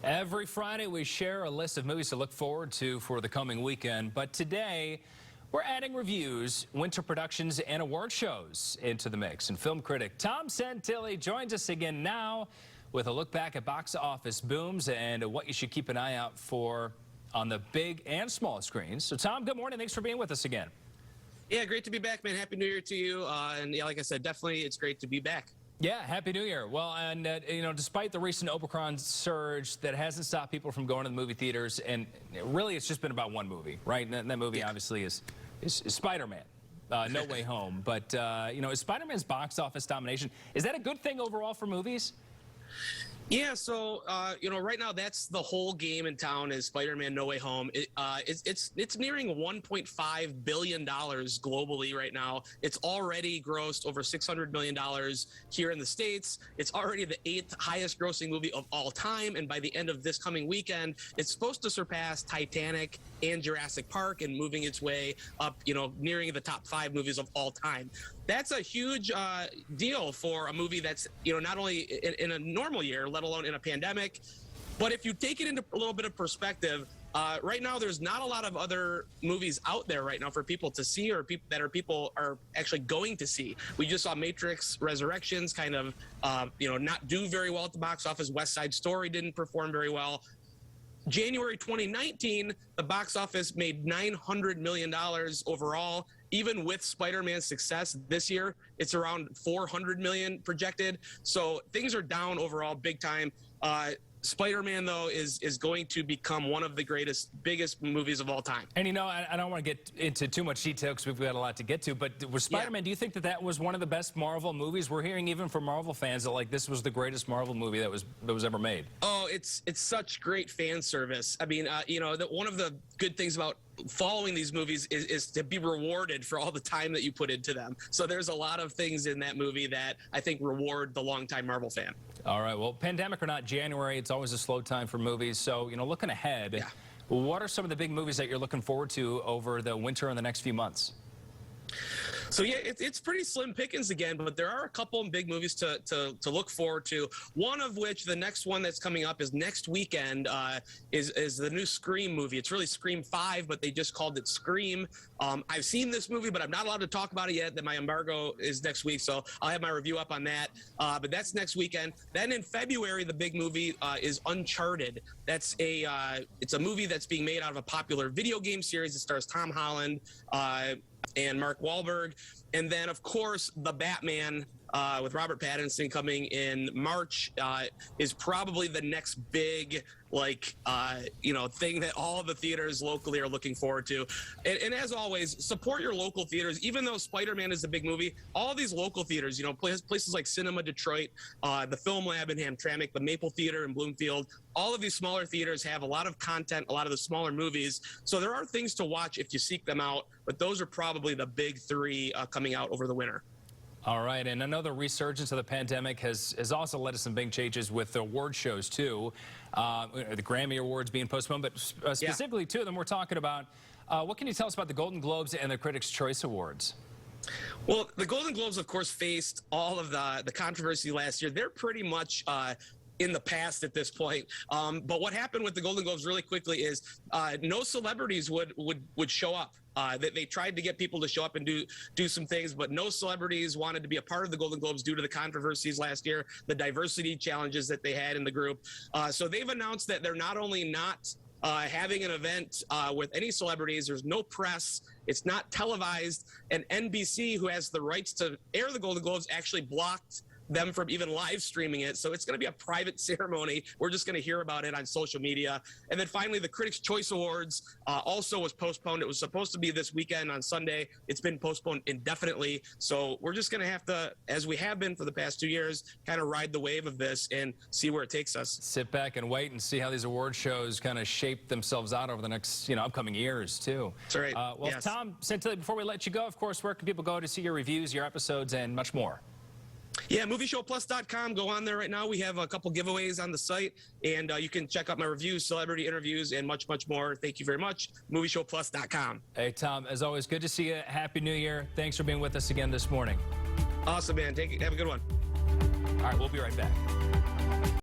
Every Friday, we share a list of movies to look forward to for the coming weekend. But today, we're adding reviews, winter productions, and award shows into the mix. And film critic Tom Santilli joins us again now with a look back at box office booms and what you should keep an eye out for on the big and small screens. So, Tom, good morning. Thanks for being with us again. Yeah, great to be back, man. Happy New Year to you. And yeah, like I said, definitely it's great to be back. Yeah, Happy New Year. Well, and, despite the recent Omicron surge, that hasn't stopped people from going to the movie theaters. And really, it's just been about one movie, right? And that movie, obviously, is Spider-Man, No Way Home. But, is Spider-Man's box office domination, is that a good thing overall for movies? Yeah, so right now that's the whole game in town is Spider-Man: No Way Home. It's nearing $1.5 billion globally right now. It's already grossed over $600 million here in the States. It's already the 8th highest grossing movie of all time, and by the end of this coming weekend, it's supposed to surpass Titanic and Jurassic Park and moving its way up, nearing the top 5 movies of all time. That's a huge deal for a movie that's, not only in a normal year, let alone in a pandemic. But if you take it into a little bit of perspective, right now there's not a lot of other movies out there right now for people to see or people are actually going to see. We just saw Matrix Resurrections kind of, not do very well at the box office. West Side Story didn't perform very well. January 2019, the box office made $900 million overall. Even with Spider-Man's success this year, it's around $400 million projected. So things are down overall big time. Spider-Man, though, is going to become one of the biggest movies of all time. And, I don't want to get into too much detail because we've got a lot to get to, but with Spider-Man, do you think that was one of the best Marvel movies? We're hearing even from Marvel fans that, this was the greatest Marvel movie that was ever made. Oh, it's such great fan service. I mean, one of the good things about following these movies is to be rewarded for all the time that you put into them. So there's a lot of things in that movie that I think reward the longtime Marvel fan. All right. Well, pandemic or not, January, it's always a slow time for movies. So, looking ahead, what are some of the big movies that you're looking forward to over the winter and the next few months? So yeah, it's pretty slim pickings again, but there are a couple of big movies to look forward to. One of which, the next one that's coming up is next weekend, is the new Scream movie. It's really Scream 5, but they just called it Scream. I've seen this movie, but I'm not allowed to talk about it yet. That my embargo is next week, so I'll have my review up on that. But that's next weekend. Then in February, the big movie is Uncharted. It's a movie that's being made out of a popular video game series. It stars Tom Holland and Mark Wahlberg. And then, of course, The Batman with Robert Pattinson coming in March is probably the next big, thing that all the theaters locally are looking forward to. And as always, support your local theaters. Even though Spider-Man is a big movie, all these local theaters, places like Cinema Detroit, the Film Lab in Hamtramck, the Maple Theater in Bloomfield, all of these smaller theaters have a lot of content, a lot of the smaller movies. So there are things to watch if you seek them out, but those are probably the big 3 coming out over the winter. All right, and another resurgence of the pandemic has also led to some big changes with the award shows, too. The Grammy Awards being postponed, but specifically, 2 of them we're talking about. What can you tell us about the Golden Globes and the Critics' Choice Awards? Well, the Golden Globes, of course, faced all of the controversy last year. They're pretty much in the past at this point. But what happened with the Golden Globes really quickly is no celebrities would show up. They tried to get people to show up and do some things, but no celebrities wanted to be a part of the Golden Globes due to the controversies last year, the diversity challenges that they had in the group. So they've announced that they're not only not having an event with any celebrities, there's no press, it's not televised, and NBC, who has the rights to air the Golden Globes, actually blocked them from even live streaming it. So it's going to be a private ceremony. We're just going to hear about it on social media. And then finally, the Critics' Choice Awards also was postponed. It was supposed to be this weekend on Sunday. It's been postponed indefinitely. So we're just going to have to, as we have been for the past 2 years, kind of ride the wave of this and see where it takes us. Sit back and wait and see how these award shows kind of shape themselves out over the next, upcoming years, too. That's right. Well, yes. Tom Santilli, before we let you go, of course, where can people go to see your reviews, your episodes, and much more? Yeah, movieshowplus.com. Go on there right now. We have a couple giveaways on the site, and you can check out my reviews, celebrity interviews, and much, much more. Thank you very much. Movieshowplus.com. Hey, Tom, as always, good to see you. Happy New Year. Thanks for being with us again this morning. Awesome, man. Have a good one. All right, we'll be right back.